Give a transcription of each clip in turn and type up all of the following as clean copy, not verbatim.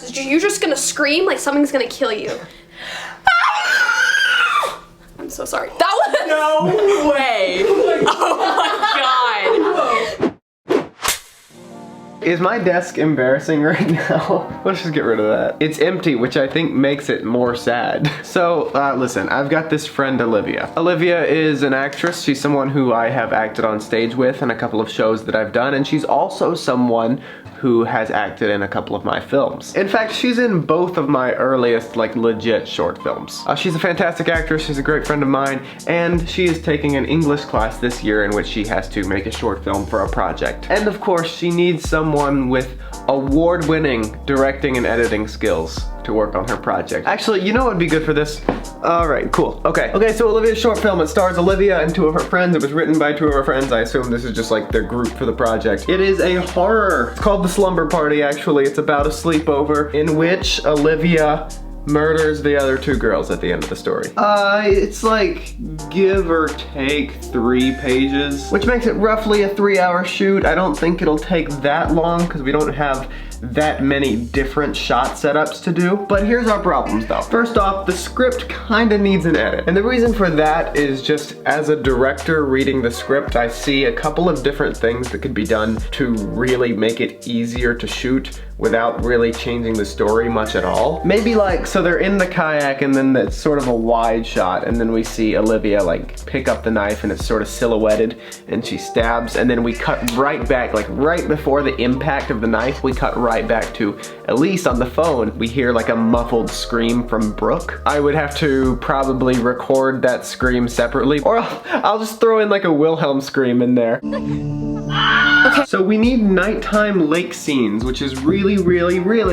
You're just gonna scream like something's gonna kill you. I'm so sorry. That was no way. Oh my god. Is my desk embarrassing right now? Let's just get rid of that. It's empty, which I think makes it more sad. So, listen, I've got this friend, Olivia. Olivia is an actress. She's someone who I have acted on stage with in a couple of shows that I've done, and she's also someone who has acted in a couple of my films. In fact, she's in both of my earliest, like, legit short films. She's a fantastic actress, she's a great friend of mine, and she is taking an English class this year in which she has to make a short film for a project. And of course, she needs someone with award-winning directing and editing skills to work on her project. Actually, you know what would be good for this? Alright, cool. Okay, so Olivia's short film, it stars Olivia and two of her friends. It was written by two of her friends. I assume this is just like their group for the project. It is a horror. It's called The Slumber Party, actually. It's about a sleepover in which Olivia murders the other two girls at the end of the story. It's like, give or take 3 pages, which makes it roughly a 3-hour shoot. I don't think it'll take that long because we don't have that many different shot setups to do. But here's our problems though. First off, the script kinda needs an edit. And the reason for that is just as a director reading the script, I see a couple of different things that could be done to really make it easier to shoot without really changing the story much at all. Maybe like, so they're in the kayak and then it's sort of a wide shot and then we see Olivia like pick up the knife and it's sort of silhouetted and she stabs, and then we cut right back, like right before the impact of the knife, we cut right back to Elise on the phone. We hear like a muffled scream from Brooke. I would have to probably record that scream separately, or I'll just throw in like a Wilhelm scream in there. Okay. So we need nighttime lake scenes, which is really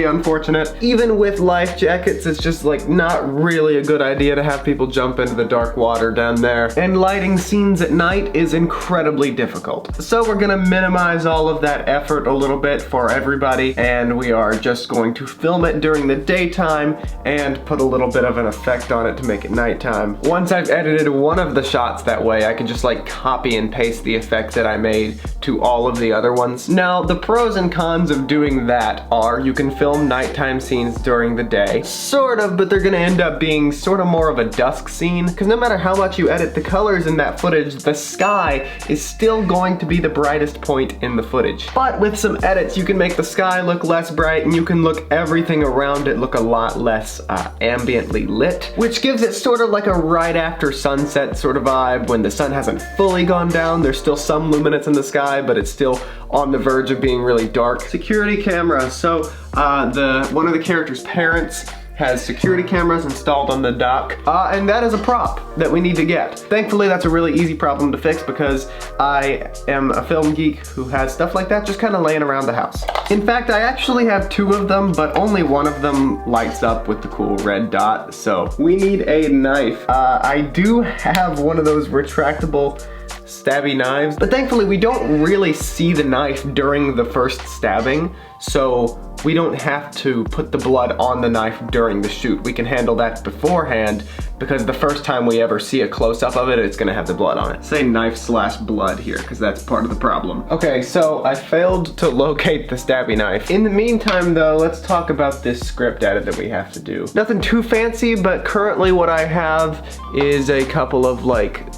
unfortunate. Even with life jackets, it's just like not really a good idea to have people jump into the dark water down there. And lighting scenes at night is incredibly difficult. So we're gonna minimize all of that effort a little bit for everybody, and we are just going to film it during the daytime and put a little bit of an effect on it to make it nighttime. Once I've edited one of the shots that way, I can just like copy and paste the effect that I made to all of the other ones. Now, the pros and cons of doing that are you can film nighttime scenes during the day, sort of, but they're gonna end up being sort of more of a dusk scene, because no matter how much you edit the colors in that footage, the sky is still going to be the brightest point in the footage. But with some edits, you can make the sky look less bright and you can look everything around it look a lot less ambiently lit, which gives it sort of like a right after sunset sort of vibe. When the sun hasn't fully gone down, there's still some luminance in the sky, but it's still on the verge of being really dark. Security camera. So one of the characters' parents has security cameras installed on the dock, and that is a prop that we need to get. Thankfully, that's a really easy problem to fix because I am a film geek who has stuff like that just kind of laying around the house. In fact, I actually have 2 of them, but only one of them lights up with the cool red dot, so we need a knife. I do have one of those retractable stabby knives, but thankfully we don't really see the knife during the first stabbing, so we don't have to put the blood on the knife during the shoot. We can handle that beforehand because the first time we ever see a close-up of it, it's gonna have the blood on it. Say knife/blood here, because that's part of the problem. Okay, so I failed to locate the stabby knife. In the meantime though, let's talk about this script edit that we have to do. Nothing too fancy, but currently what I have is a couple of like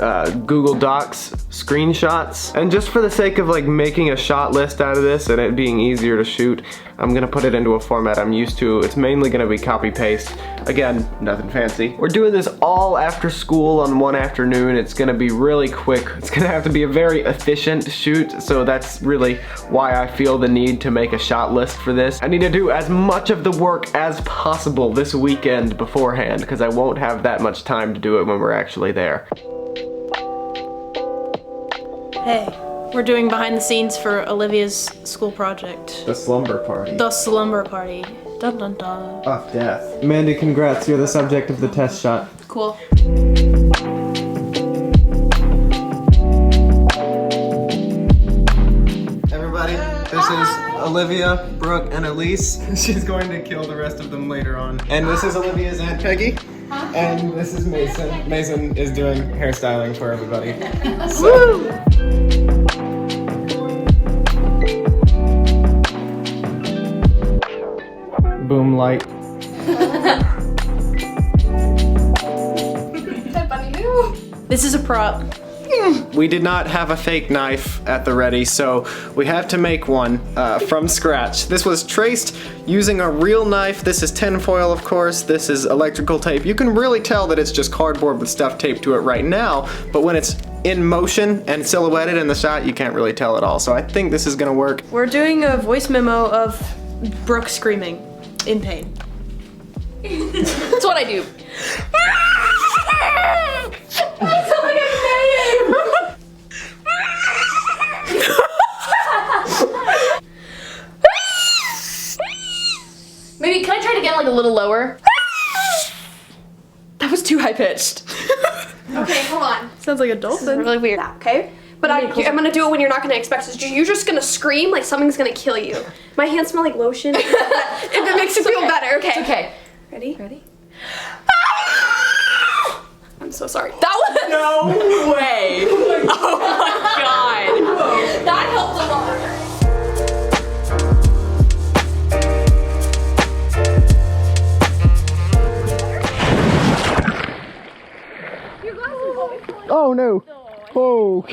Google Docs screenshots. And just for the sake of like making a shot list out of this and it being easier to shoot, I'm gonna put it into a format I'm used to. It's mainly gonna be copy paste. Again, nothing fancy. We're doing this all after school on one afternoon. It's gonna be really quick. It's gonna have to be a very efficient shoot, so that's really why I feel the need to make a shot list for this. I need to do as much of the work as possible this weekend beforehand because I won't have that much time to do it when we're actually there. Hey. We're doing behind the scenes for Olivia's school project. The Slumber Party. The Slumber Party. Dun dun dun. Of death. Mandy, congrats. You're the subject of the test shot. Cool. Everybody, this is Olivia, Brooke, and Elise. She's going to kill the rest of them later on. And this is Olivia's Aunt Peggy. And this is Mason. Mason is doing hairstyling for everybody. So. Boom. room light. This is a prop. We did not have a fake knife at the ready, so we have to make one from scratch. This was traced using a real knife. This is tinfoil, of course. This is electrical tape. You can really tell that it's just cardboard with stuff taped to it right now, but when it's in motion and silhouetted in the shot, you can't really tell at all. So I think this is gonna work. We're doing a voice memo of Brooke screaming in pain. That's what I do. Maybe, can I try it again like a little lower? That was too high pitched. Okay, hold on. Sounds like a dolphin. Really weird. Okay? But I'm gonna do it when you're not gonna expect it. You're just gonna scream like something's gonna kill you. My hands smell like lotion. If it makes you feel better, okay? Okay. Ready? Ready? I'm so sorry. That was no way. Oh my god. That helped a lot. Oh no! Oh!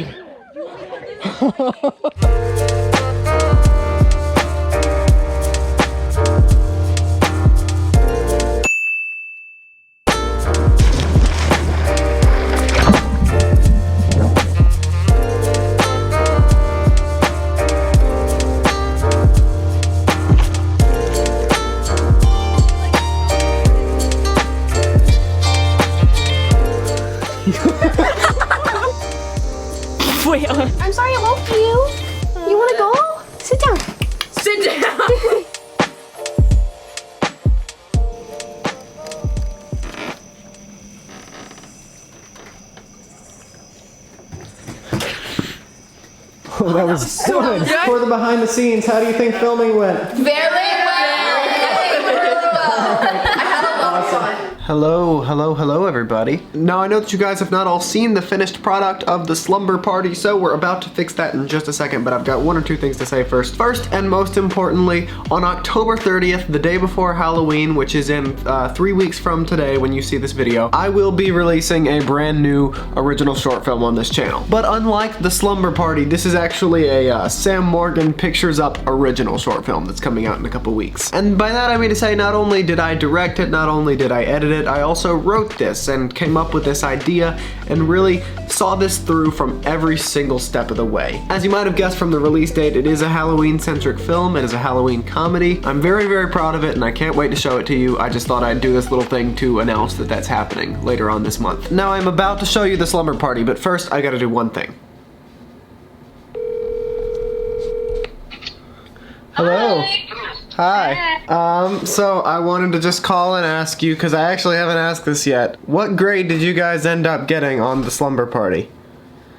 Wait, I'm sorry I woke you. You wanna go? Sit down. sit down. Oh, that was good. For the behind the scenes, how do you think filming went? Very well. I had a lot of fun. Hello, everybody. Now, I know that you guys have not all seen the finished product of the Slumber Party, so we're about to fix that in just a second, but I've got one or two things to say first. First, and most importantly, on October 30th, the day before Halloween, which is in 3 weeks from today when you see this video, I will be releasing a brand new original short film on this channel. But unlike the Slumber Party, this is actually a Sam Morgan Pictures Up original short film that's coming out in a couple weeks. And by that I mean to say, not only did I direct it, not only did I edit it, I also wrote this and came up with this idea and really saw this through from every single step of the way. As you might have guessed from the release date, it is a Halloween-centric film. It is a Halloween comedy. I'm very, very proud of it, and I can't wait to show it to you. I just thought I'd do this little thing to announce that that's happening later on this month. Now, I'm about to show you the Slumber Party, but first I gotta do one thing. Hello. Hi. So I wanted to just call and ask you, because I actually haven't asked this yet. What grade did you guys end up getting on the Slumber Party?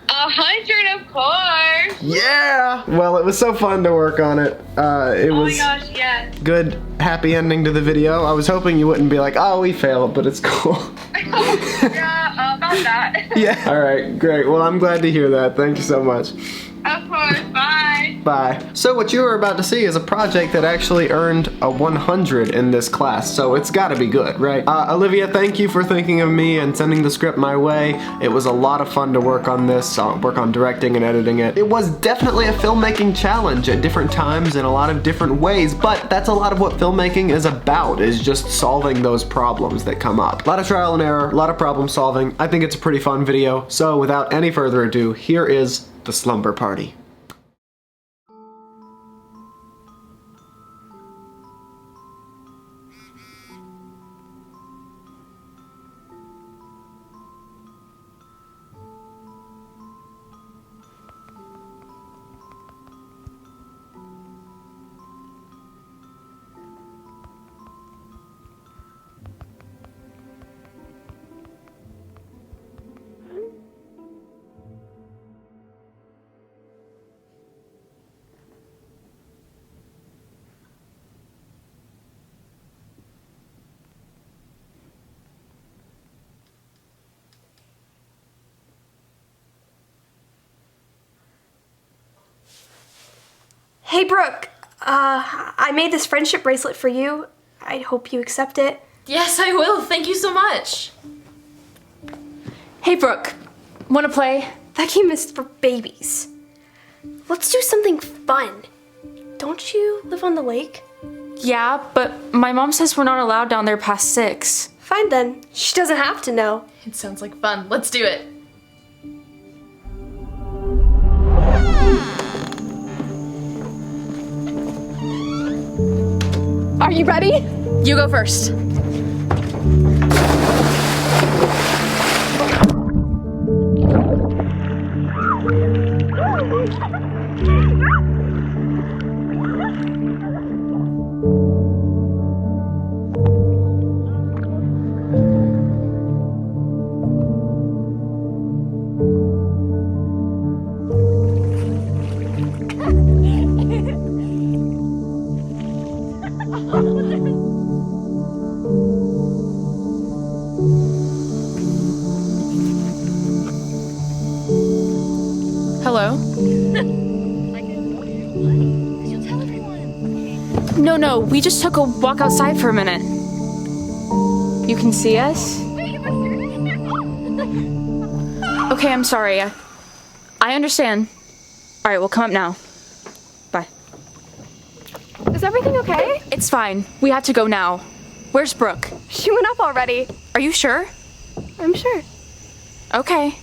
100, of course. Yeah! Well, it was so fun to work on it. It Oh was my gosh, yes. good, happy ending to the video. I was hoping you wouldn't be like, oh, we failed, but it's cool. Yeah, about that. Yeah. All right, great. Well, I'm glad to hear that. Thank you so much. Of course, bye. Bye. So what you are about to see is a project that actually earned a 100 in this class, so it's gotta be good, right? Olivia, thank you for thinking of me and sending the script my way. It was a lot of fun to work on this, work on directing and editing it. It was definitely a filmmaking challenge at different times in a lot of different ways, but that's a lot of what filmmaking is about, is just solving those problems that come up. A lot of trial and error, a lot of problem solving. I think it's a pretty fun video, so without any further ado, here is the Slumber Party. Hey, Brooke. I made this friendship bracelet for you. I hope you accept it. Yes, I will. Thank you so much. Hey, Brooke. Want to play? That game is for babies. Let's do something fun. Don't you live on the lake? Yeah, but my mom says we're not allowed down there past 6. Fine then. She doesn't have to know. It sounds like fun. Let's do it. Are you ready? You go first. Hello? No, we just took a walk outside for a minute. You can see us? Okay, I'm sorry. I understand. Alright, we'll come up now. Bye. Is everything okay? It's fine. We have to go now. Where's Brooke? She went up already. Are you sure? I'm sure. Okay.